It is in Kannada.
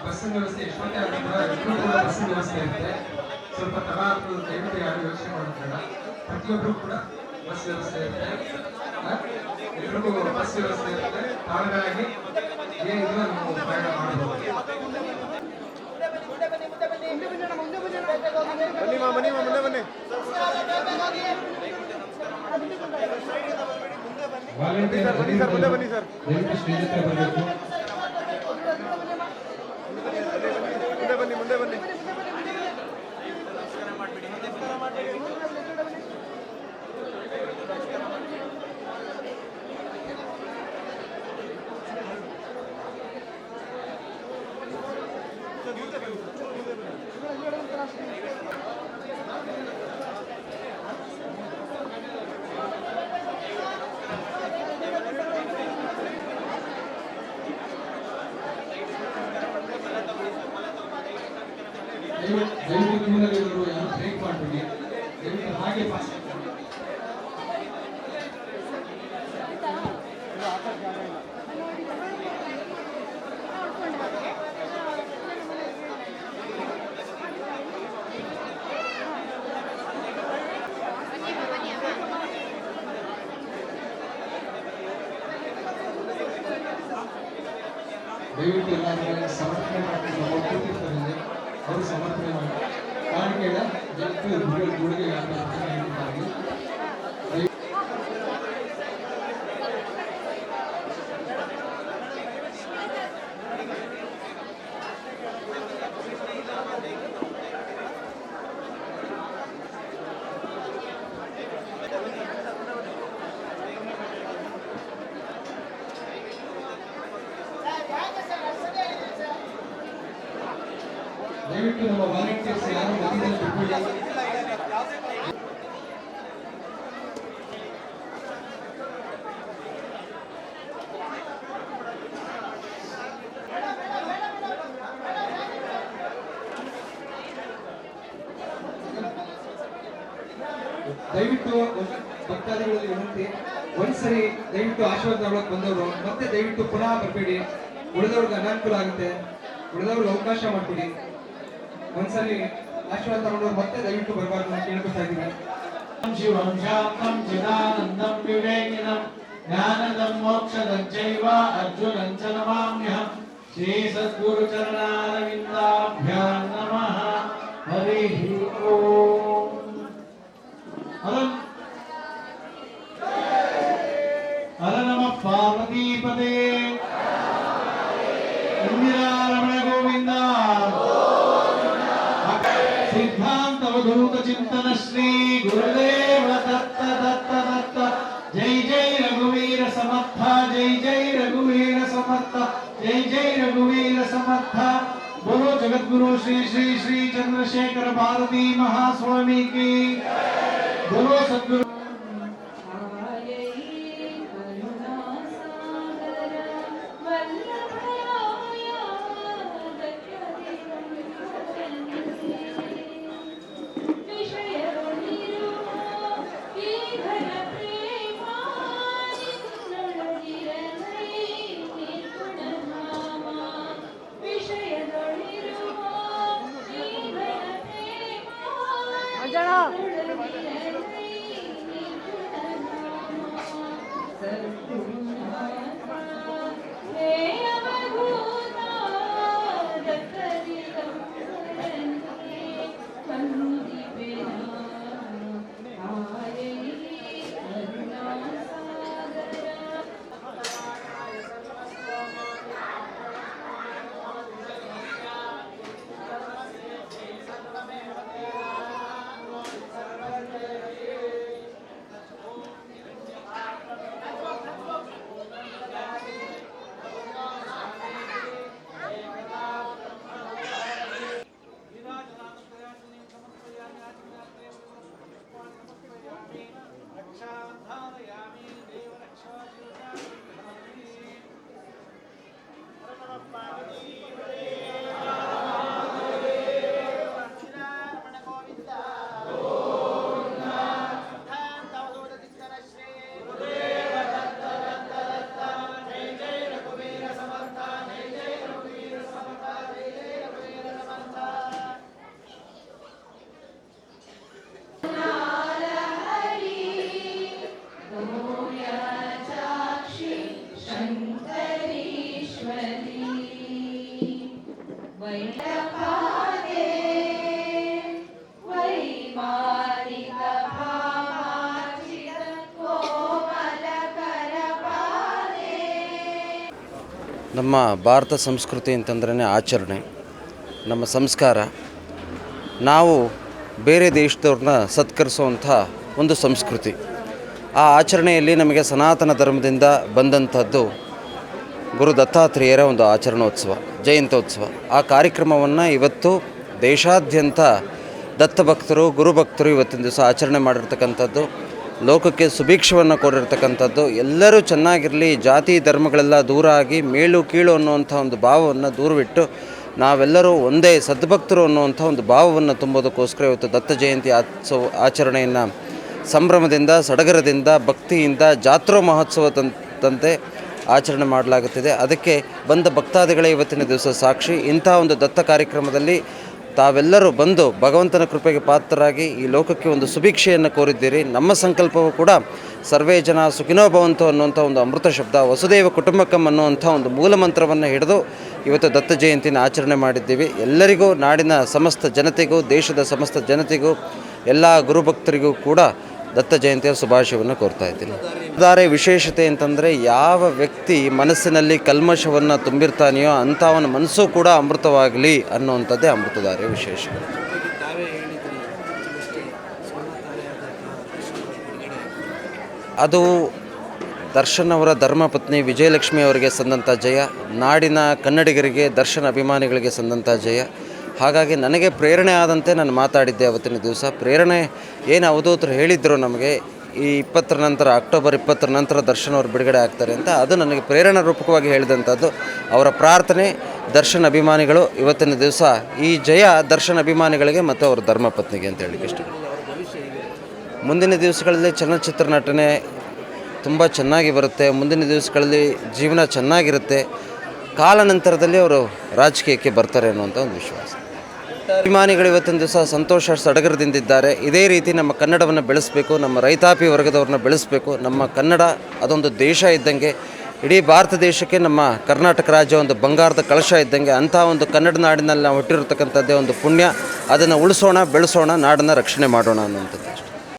ಬಸ್ಸಿನ ವ್ಯವಸ್ಥೆ ಎಷ್ಟೊತ್ತೇ ಆದ್ರೂ ಕೂಡ ಎಲ್ಲರೂ ಕೂಡ ಬಸ್ಸಿನ ವ್ಯವಸ್ಥೆ ಇರುತ್ತೆ. ಸ್ವಲ್ಪ ತಡ ಆಗ್ತದೆ, ದಯವಿಟ್ಟು ಯಾರು ಯೋಚನೆ ಮಾಡೋದಿಲ್ಲ. ಪ್ರತಿಯೊಬ್ಬರು ಕೂಡ ಬಸ್ ವ್ಯವಸ್ಥೆ ಇರುತ್ತೆ, ಎಲ್ರಿಗೂ ಬಸ್ ವ್ಯವಸ್ಥೆ ಇರುತ್ತೆ. ತಾಳ್ಮೆಯಾಗಿ ಏನಿದ್ರು ನಾವು ಪ್ರಯಾಣ ಮಾಡಬಹುದು. ವಾಲಂಟಿಯರ್ ದಯವಿಟ್ಟು ಸ್ಟೇಜ್ ಹತ್ರ ಬರಬೇಕು. ಮುಂದೆ ಬನ್ನಿ. ದಯವಿಟ್ಟು ಕ್ಯೂನಲ್ಲಿರೋರು ಯಾರು ಬ್ರೇಕ್ ಮಾಡಬೇಡಿ, ದಯವಿಟ್ಟು ಹಾಗೆ ಪಾಸ್ ದಯವಿಟ್ಟು ಎಲ್ಲ ಸಮರ್ಥನೆ ಮಾಡ್ಕೊಂಡು ಕೂತಿರ್ತಾರೆ, ಅವರು ಸಮರ್ಥನೆ ಮಾಡಿ ಕಾಣಿಕೆಯ ಗುಡಿಗೆ ದಯವಿಟ್ಟು ನಮ್ಮ ವಾಲಂಟಿಯರ್ಸ್ ಯಾರು ಮಧ್ಯದಲ್ಲಿ ಬಿಟ್ಬಿಡಿ. ದಯವಿಟ್ಟು ಭಕ್ತಾದಿಗಳಲ್ಲಿ ವಿನಂತಿ, ಒಂದ್ಸರಿ ದಯವಿಟ್ಟು ಆಶೀರ್ವಾದ ತಗೊಳಕ್ ಬಂದವರು ಮತ್ತೆ ದಯವಿಟ್ಟು ಪುನಃ ಬರಬೇಡಿ. ಉಳಿದವ್ರಿಗೆ ಅನಾನುಕೂಲ ಆಗುತ್ತೆ, ಉಳಿದವ್ರಿಗೆ ಅವಕಾಶ ಮಾಡ್ಬಿಡಿ. ಒಂದ್ಸಲಿ ಆಶೀರ್ವಾದ ತಗೊಂಡವ್ರು ಮತ್ತೆ ದಯವಿಟ್ಟು ಬರಬಾರ್ದು ಅಂತ ಕೇಳ್ಕೊತಾ ಇದ್ದೀನಿ. ಶಿವಂ ಶಾಂತಂ ಚಿದಾನಂದಂ ವಿವೇಕಿನಂ ಜ್ಞಾನದಂ ಮೋಕ್ಷದಂ ಚೈವ ಅರ್ಜುನಂ ಚ ನಮಾಮ್ಯಹಂ. ಶ್ರೀ ಸದ್ಗುರು ಚರಣಾರವಿಂದಾಭ್ಯಾಂ ನಮಃ. ಹರಿ ಓಂ. ಹರ ನಮಃ ಪಾರ್ವತೀಪದೇ. ಇಂದಿರಾರಮಣ ಗೋವಿಂದ. ಸಿದ್ಧಾಂತವಧೂತ ಚಿಂತನ ಶ್ರೀ ಗುರುದೇವ ದತ್ತ ದತ್ತ ದತ್ತ. ಜೈ ಜೈ ರಘುವೀರ ಸಮರ್ಥ, ಜೈ ಜೈ ರಘುವೀರ ಸಮರ್ಥ, ಜೈ ಜೈ ರಘುವೀರ ಸಮರ್ಥ. बोलो जगद्गुरु श्री श्री श्री चंद्रशेखर भारती महास्वामी की। बोलो सद्गुरु ನಮ್ಮ ಭಾರತ ಸಂಸ್ಕೃತಿ ಅಂತಂದ್ರೇ ಆಚರಣೆ, ನಮ್ಮ ಸಂಸ್ಕಾರ. ನಾವು ಬೇರೆ ದೇಶದವ್ರನ್ನ ಸತ್ಕರಿಸುವಂಥ ಒಂದು ಸಂಸ್ಕೃತಿ. ಆ ಆಚರಣೆಯಲ್ಲಿ ನಮಗೆ ಸನಾತನ ಧರ್ಮದಿಂದ ಬಂದಂಥದ್ದು ಗುರು ದತ್ತಾತ್ರೇಯರ ಒಂದು ಆಚರಣೋತ್ಸವ, ಜಯಂತ್ಯೋತ್ಸವ. ಆ ಕಾರ್ಯಕ್ರಮವನ್ನು ಇವತ್ತು ದೇಶಾದ್ಯಂತ ದತ್ತಭಕ್ತರು, ಗುರುಭಕ್ತರು ಇವತ್ತಿನ ದಿವಸ ಆಚರಣೆ ಮಾಡಿರ್ತಕ್ಕಂಥದ್ದು, ಲೋಕಕ್ಕೆ ಸುಭಿಕ್ಷವನ್ನು ಕೊಡಿರ್ತಕ್ಕಂಥದ್ದು. ಎಲ್ಲರೂ ಚೆನ್ನಾಗಿರಲಿ, ಜಾತಿ ಧರ್ಮಗಳೆಲ್ಲ ದೂರ ಆಗಿ ಮೇಲು ಕೀಳು ಅನ್ನುವಂಥ ಒಂದು ಭಾವವನ್ನು ದೂರವಿಟ್ಟು ನಾವೆಲ್ಲರೂ ಒಂದೇ ಸದ್ಭಕ್ತರು ಅನ್ನುವಂಥ ಒಂದು ಭಾವವನ್ನು ತುಂಬೋದಕ್ಕೋಸ್ಕರ ಇವತ್ತು ದತ್ತ ಜಯಂತಿ ಆಚರಣೆಯನ್ನು ಸಂಭ್ರಮದಿಂದ, ಸಡಗರದಿಂದ, ಭಕ್ತಿಯಿಂದ, ಜಾತ್ರಾ ಮಹೋತ್ಸವದಂತೆ ಆಚರಣೆ ಮಾಡಲಾಗುತ್ತಿದೆ. ಅದಕ್ಕೆ ಬಂದ ಭಕ್ತಾದಿಗಳೇ ಇವತ್ತಿನ ದಿವಸ ಸಾಕ್ಷಿ. ಇಂಥ ಒಂದು ದತ್ತ ಕಾರ್ಯಕ್ರಮದಲ್ಲಿ ತಾವೆಲ್ಲರೂ ಬಂದು ಭಗವಂತನ ಕೃಪೆಗೆ ಪಾತ್ರರಾಗಿ ಈ ಲೋಕಕ್ಕೆ ಒಂದು ಸುಭಿಕ್ಷೆಯನ್ನು ಕೋರಿದ್ದೀರಿ. ನಮ್ಮ ಸಂಕಲ್ಪವೂ ಕೂಡ ಸರ್ವೇ ಜನ ಸುಖಿನೋ ಭವಂತು ಅನ್ನುವಂಥ ಒಂದು ಅಮೃತ ಶಬ್ದ, ವಸುದೈವ ಕುಟುಂಬಕಂ ಅನ್ನುವಂಥ ಒಂದು ಮೂಲ ಮಂತ್ರವನ್ನು ಹಿಡಿದು ಇವತ್ತು ದತ್ತ ಜಯಂತಿನ ಆಚರಣೆ ಮಾಡಿದ್ದೀವಿ. ಎಲ್ಲರಿಗೂ, ನಾಡಿನ ಸಮಸ್ತ ಜನತೆಗೂ, ದೇಶದ ಸಮಸ್ತ ಜನತೆಗೂ, ಎಲ್ಲ ಗುರುಭಕ್ತರಿಗೂ ಕೂಡ ದತ್ತ ಜಯಂತಿಯ ಶುಭಾಶಯವನ್ನು ಕೋರ್ತಾ ಇದ್ದೀನಿ. ಧಾರೆ ವಿಶೇಷತೆ ಅಂತಂದರೆ, ಯಾವ ವ್ಯಕ್ತಿ ಮನಸ್ಸಿನಲ್ಲಿ ಕಲ್ಮಶವನ್ನು ತುಂಬಿರ್ತಾನೆಯೋ ಅಂಥವನ ಮನಸ್ಸು ಕೂಡ ಅಮೃತವಾಗಲಿ ಅನ್ನುವಂಥದ್ದೇ ಅಮೃತಧಾರೆ ವಿಶೇಷ. ಅದು ದರ್ಶನ್ ಅವರ ಧರ್ಮಪತ್ನಿ ವಿಜಯಲಕ್ಷ್ಮಿ ಅವರಿಗೆ ಸಂದಂಥ ಜಯ, ನಾಡಿನ ಕನ್ನಡಿಗರಿಗೆ, ದರ್ಶನ್ ಅಭಿಮಾನಿಗಳಿಗೆ ಸಂದಂಥ ಜಯ. ಹಾಗಾಗಿ ನನಗೆ ಪ್ರೇರಣೆ ಆದಂತೆ ನಾನು ಮಾತಾಡಿದ್ದೆ ಅವತ್ತಿನ ದಿವಸ. ಪ್ರೇರಣೆ ಏನು ಅವಧೂತರು ಹೇಳಿದ್ರು ನಮಗೆ, ಈ 20ರ ನಂತರ, ಅಕ್ಟೋಬರ್ 20ರ ನಂತರ ದರ್ಶನ್ ಅವರು ಬಿಡುಗಡೆ ಆಗ್ತಾರೆ ಅಂತ. ಅದು ನನಗೆ ಪ್ರೇರಣಾ ರೂಪಕವಾಗಿ ಹೇಳಿದಂಥದ್ದು. ಅವರ ಪ್ರಾರ್ಥನೆ, ದರ್ಶನ್ ಅಭಿಮಾನಿಗಳು ಇವತ್ತಿನ ದಿವಸ ಈ ಜಯ ದರ್ಶನ್ ಅಭಿಮಾನಿಗಳಿಗೆ ಮತ್ತು ಅವರ ಧರ್ಮಪತ್ನಿಗೆ ಅಂತ ಹೇಳಲಿಕ್ಕೆ ಇಷ್ಟ. ಮುಂದಿನ ದಿವಸಗಳಲ್ಲಿ ಚಲನಚಿತ್ರ ನಟನೆ ತುಂಬ ಚೆನ್ನಾಗಿ ಬರುತ್ತೆ. ಮುಂದಿನ ದಿವಸಗಳಲ್ಲಿ ಜೀವನ ಚೆನ್ನಾಗಿರುತ್ತೆ. ಕಾಲಾನಂತರದಲ್ಲಿ ಅವರು ರಾಜಕೀಯಕ್ಕೆ ಬರ್ತಾರೆ ಅನ್ನುವಂಥ ಒಂದು ವಿಶ್ವಾಸ. ಅಭಿಮಾನಿಗಳು ಇವತ್ತಿನ ದಿವಸ ಸಂತೋಷ ಸಡಗರದಿಂದಿದ್ದಾರೆ. ಇದೇ ರೀತಿ ನಮ್ಮ ಕನ್ನಡವನ್ನು ಬೆಳೆಸಬೇಕು, ನಮ್ಮ ರೈತಾಪಿ ವರ್ಗದವ್ರನ್ನ ಬೆಳೆಸಬೇಕು. ನಮ್ಮ ಕನ್ನಡ ಅದೊಂದು ದೇಶ ಇದ್ದಂಗೆ, ಇಡೀ ಭಾರತ ದೇಶಕ್ಕೆ ನಮ್ಮ ಕರ್ನಾಟಕ ರಾಜ್ಯ ಒಂದು ಬಂಗಾರದ ಕಳಶ ಇದ್ದಂಗೆ. ಅಂಥ ಒಂದು ಕನ್ನಡ ನಾಡಿನಲ್ಲಿ ನಾವು ಹುಟ್ಟಿರತಕ್ಕಂಥದ್ದೇ ಒಂದು ಪುಣ್ಯ. ಅದನ್ನು ಉಳಿಸೋಣ, ಬೆಳೆಸೋಣ, ನಾಡನ್ನು ರಕ್ಷಣೆ ಮಾಡೋಣ ಅನ್ನುವಂಥದ್ದು.